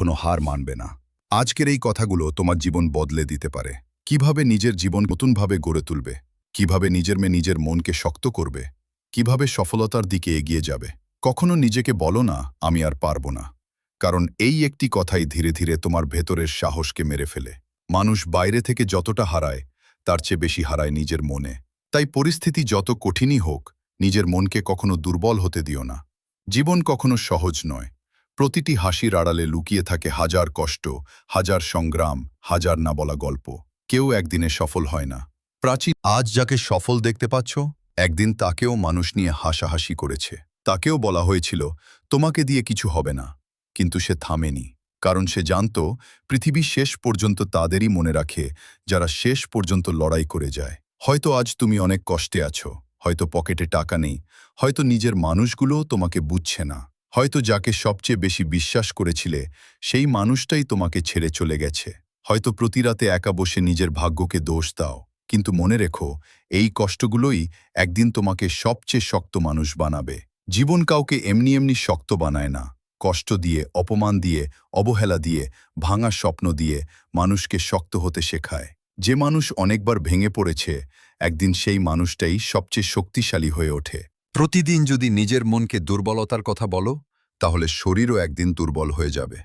কখনো হার মানবে না। আজকের এই কথাগুলো তোমার জীবন বদলে দিতে পারে। কিভাবে নিজের জীবন নতুনভাবে গড়ে তুলবে, কিভাবে নিজের মনকে শক্ত করবে, কিভাবে সফলতার দিকে এগিয়ে যাবে। কখনো নিজেকে বলো না আমি আর পারবো না, কারণ এই একটি কথাই ধীরে ধীরে তোমার ভেতরের সাহসকে মেরে ফেলে। মানুষ বাইরে থেকে যতটা হারায় তার চেয়ে বেশি হারায় নিজের মনে। তাই পরিস্থিতি যত কঠিনই হোক, নিজের মনকে কখনো দুর্বল হতে দিও না। জীবন কখনো সহজ নয়। প্রতিটি হাসির আড়ালে লুকিয়ে থাকে হাজার কষ্ট, হাজার সংগ্রাম, হাজার না বলা গল্প। কেউ একদিনে সফল হয় না। প্রাচীন আজ যাকে সফল দেখতে পাচ্ছ, একদিন তাকেও মানুষ নিয়ে হাসাহাসি করেছে। তাকেও বলা হয়েছিল তোমাকে দিয়ে কিছু হবে না, কিন্তু সে থামেনি। কারণ সে জানত পৃথিবী শেষ পর্যন্ত তাদেরই মনে রাখে যারা শেষ পর্যন্ত লড়াই করে যায়। হয়তো আজ তুমি অনেক কষ্টে আছো, হয়তো পকেটে টাকা নেই, হয়তো নিজের মানুষগুলোও তোমাকে বুঝছে না, হয়তো যাকে সবচেয়ে বেশি বিশ্বাস করেছিলে সেই মানুষটাই তোমাকে ছেড়ে চলে গেছে। হয়তো প্রতি রাতে একা বসে নিজের ভাগ্যকে দোষ দাও, কিন্তু মনে রেখো এই কষ্টগুলোই একদিন তোমাকে সবচেয়ে শক্ত মানুষ বানাবে। জীবন কাউকে এমনি এমনি শক্ত বানায় না। কষ্ট দিয়ে, অপমান দিয়ে, অবহেলা দিয়ে, ভাঙা স্বপ্ন দিয়ে মানুষকে শক্ত হতে শেখায়। যে মানুষ অনেকবার ভেঙে পড়েছে, একদিন সেই মানুষটাই সবচেয়ে শক্তিশালী হয়ে ওঠে। প্রতিদিন যদি নিজের মনকে দুর্বলতার কথা বলো, তাহলে শরীরও একদিন দুর্বল হয়ে যাবে।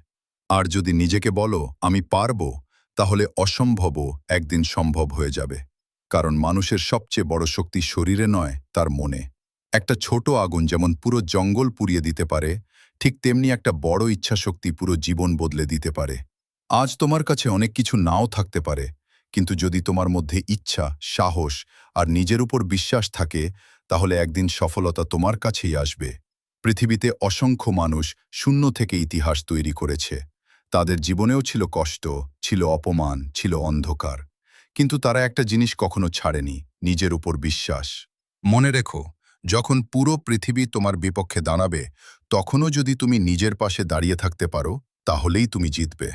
আর যদি নিজেকে বলো আমি পারবো, তাহলে অসম্ভবও একদিন সম্ভব হয়ে যাবে। কারণ মানুষের সবচেয়ে বড় শক্তি শরীরে নয়, তার মনে। একটা ছোট আগুন যেমন পুরো জঙ্গল পুড়িয়ে দিতে পারে, ঠিক তেমনি একটা বড় ইচ্ছাশক্তি পুরো জীবন বদলে দিতে পারে। আজ তোমার কাছে অনেক কিছু নাও থাকতে পারে, কিন্তু যদি তোমার মধ্যে ইচ্ছা, সাহস আর নিজের উপর বিশ্বাস থাকে, তাহলে একদিন সফলতা তোমার কাছেই আসবে। পৃথিবীতে অসংখ্য মানুষ শূন্য থেকে ইতিহাস তৈরি করেছে। তাদের জীবনেও ছিল কষ্ট, ছিল অপমান, ছিল অন্ধকার। কিন্তু তারা একটা জিনিস কখনো ছাড়েনি, নিজের উপর বিশ্বাস। মনে রেখো, যখন পুরো পৃথিবী তোমার বিপক্ষে দাঁড়াবে, তখনও যদি তুমি নিজের পাশে দাঁড়িয়ে থাকতে পারো, তাহলেই তুমি জিতবে।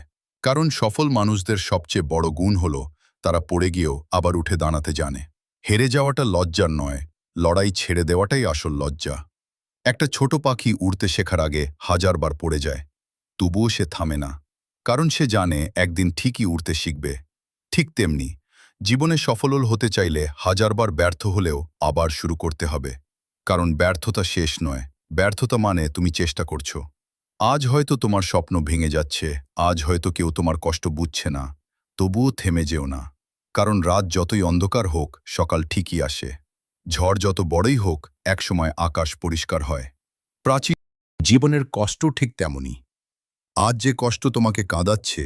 কারণ সফল মানুষদের সবচেয়ে বড় গুণ হল তারা পড়ে গিয়েও আবার উঠে দাঁড়াতে জানে। হেরে যাওয়াটা লজ্জার নয়, লড়াই ছেড়ে দেওয়াটাই আসল লজ্জা। একটা ছোট পাখি উড়তে শেখার আগে হাজারবার পড়ে যায়, তবুও সে থামে না, কারণ সে জানে একদিন ঠিকই উড়তে শিখবে। ঠিক তেমনি জীবনে সফল হতে চাইলে হাজারবার ব্যর্থ হলেও আবার শুরু করতে হবে। কারণ ব্যর্থতা শেষ নয়, ব্যর্থতা মানে তুমি চেষ্টা করছো। আজ হয়তো তোমার স্বপ্ন ভেঙে যাচ্ছে, আজ হয়তো কেউ তোমার কষ্ট বুঝছে না, তবুও থেমে যেও না। কারণ রাত যতই অন্ধকার হোক, সকাল ঠিকই আসে। ঝড় যত বড়ই হোক, একসময় আকাশ পরিষ্কার হয়। প্রাচীন জীবনের কষ্ট ঠিক তেমনই। আজ যে কষ্ট তোমাকে কাঁদাচ্ছে,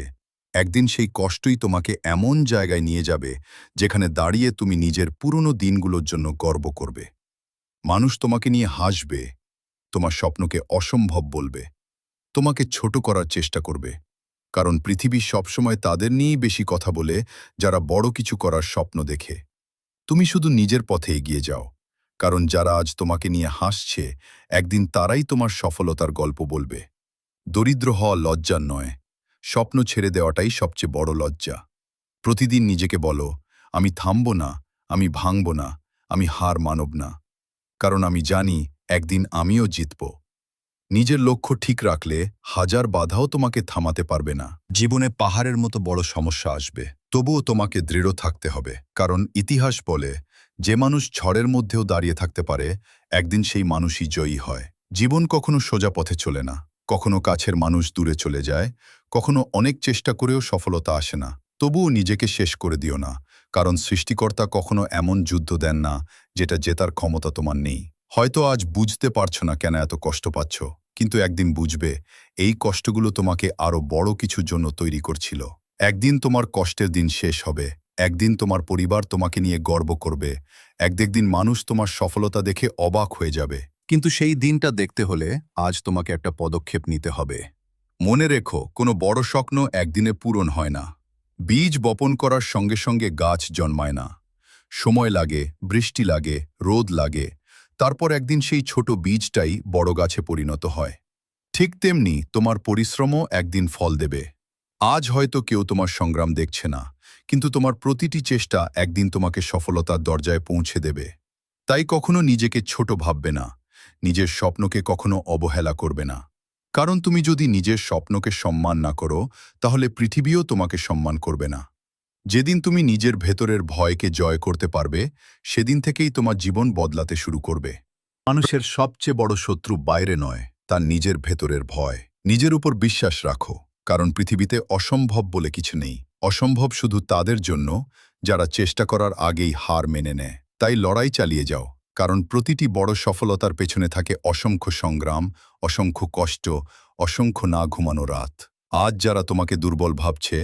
একদিন সেই কষ্টই তোমাকে এমন জায়গায় নিয়ে যাবে যেখানে দাঁড়িয়ে তুমি নিজের পুরনো দিনগুলোর জন্য গর্ব করবে। মানুষ তোমাকে নিয়ে হাসবে, তোমার স্বপ্নকে অসম্ভব বলবে, তোমাকে ছোট করার চেষ্টা করবে। কারণ পৃথিবী সবসময় তাদের নিয়েই বেশি কথা বলে যারা বড় কিছু করার স্বপ্ন দেখে। তুমি শুধু নিজের পথে এগিয়ে যাও, কারণ যারা আজ তোমাকে নিয়ে হাসছে, একদিন তারাই তোমার সফলতার গল্প বলবে। দরিদ্র হওয়া লজ্জার নয়, স্বপ্ন ছেড়ে দেওয়াটাই সবচেয়ে বড় লজ্জা। প্রতিদিন নিজেকে বলো আমি থামব না, আমি ভাঙব না, আমি হার মানব না। কারণ আমি জানি একদিন আমিও জিতব। নিজের লক্ষ্য ঠিক রাখলে হাজার বাধাও তোমাকে থামাতে পারবে না। জীবনে পাহাড়ের মতো বড় সমস্যা আসবে, তবুও তোমাকে দৃঢ় থাকতে হবে। কারণ ইতিহাস বলে যে মানুষ ঝড়ের মধ্যেও দাঁড়িয়ে থাকতে পারে, একদিন সেই মানুষই জয়ী হয়। জীবন কখনো সোজা পথে চলে না, কখনো কাছের মানুষ দূরে চলে যায়, কখনো অনেক চেষ্টা করেও সফলতা আসে না। তবুও নিজেকে শেষ করে দিও না, কারণ সৃষ্টিকর্তা কখনো এমন যুদ্ধ দেন না যেটা জেতার ক্ষমতা তোমার নেই। হয়তো আজ বুঝতে পারছো না কেন এত কষ্ট পাচ্ছ, কিন্তু একদিন বুঝবে এই কষ্টগুলো তোমাকে আরো বড় কিছুর জন্য তৈরি করছিল। একদিন তোমার কষ্টের দিন শেষ হবে, একদিন তোমার পরিবার তোমাকে নিয়ে গর্ব করবে, একদিন মানুষ তোমার সফলতা দেখে অবাক হয়ে যাবে। কিন্তু সেই দিনটা দেখতে হলে আজ তোমাকে একটা পদক্ষেপ নিতে হবে। মনে রেখো, কোনো বড় স্বপ্ন একদিনে পূরণ হয় না। বীজ বপন করার সঙ্গে সঙ্গে গাছ জন্মায় না। সময় লাগে, বৃষ্টি লাগে, রোদ লাগে, তারপর একদিন সেই ছোট বীজটাই বড় গাছে পরিণত হয়। ঠিক তেমনি তোমার পরিশ্রমও একদিন ফল দেবে। আজ হয়তো কেউ তোমার সংগ্রাম দেখছে না, কিন্তু তোমার প্রতিটি চেষ্টা একদিন তোমাকে সফলতার দরজায় পৌঁছে দেবে। তাই কখনো নিজেকে ছোট ভাববে না, নিজের স্বপ্নকে কখনো অবহেলা করবে না। কারণ তুমি যদি নিজের স্বপ্নকে সম্মান না করো তাহলে পৃথিবীও তোমাকে সম্মান করবে না। যেদিন তুমি নিজের ভেতরের ভয়কে জয় করতে পারবে সেদিন থেকেই তোমার জীবন বদলাতে শুরু করবে। মানুষের সবচেয়ে বড় শত্রু বাইরে নয়, তার নিজের ভেতরের ভয়। নিজের উপর বিশ্বাস রাখো, কারণ পৃথিবীতে অসম্ভব বলে কিছু নেই। অসম্ভব শুধু তাদের জন্য যারা চেষ্টা করার আগেই হার মেনে নেয়। তাই লড়াই চালিয়ে যাও, কারণ প্রতিটি বড় সফলতার পেছনে থাকে অসংখ্য সংগ্রাম, অসংখ্য কষ্ট, অসংখ্য না ঘুমানো রাত। আজ যারা তোমাকে দুর্বল ভাবছে,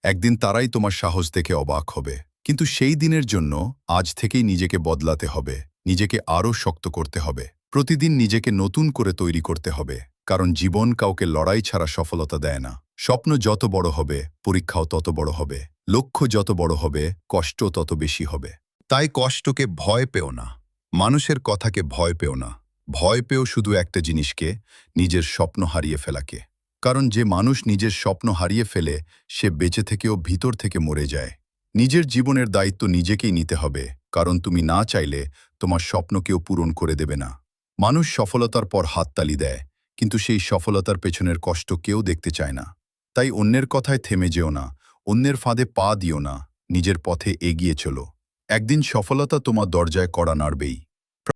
একদিন তারাই তোমার সাহস দেখে অবাক হবে। কিন্তু সেই দিনের জন্য আজ থেকেই নিজেকে বদলাতে হবে, নিজেকে আরও শক্ত করতে হবে। প্রতিদিন নিজেকে নতুন করে তৈরি করতে হবে, কারণ জীবন কাউকে লড়াই ছাড়া সফলতা দেয় না। স্বপ্ন যত বড় হবে পরীক্ষাও তত বড় হবে, লক্ষ্য যত বড় হবে কষ্ট তত বেশি হবে। তাই কষ্টকে ভয় পেও না, মানুষের কথাকে ভয় পেও না। ভয় পেও শুধু একটা জিনিসকে, নিজের স্বপ্ন হারিয়ে ফেলাকে। কারণ যে মানুষ নিজের স্বপ্ন হারিয়ে ফেলে সে বেঁচে থেকেও ভিতর থেকে মরে যায়। নিজের জীবনের দায়িত্ব নিজেকেই নিতে হবে, কারণ তুমি না চাইলে তোমার স্বপ্ন কেউ পূরণ করে দেবে না। মানুষ সফলতার পর হাততালি দেয়, কিন্তু সেই সফলতার পেছনের কষ্ট কেউ দেখতে চায় না। তাই অন্যের কথায় থেমে যেও না, অন্যের ফাঁদে পা দিও না, নিজের পথে এগিয়ে চলো। একদিন সফলতা তোমার দরজায় কড়া নাড়বেই।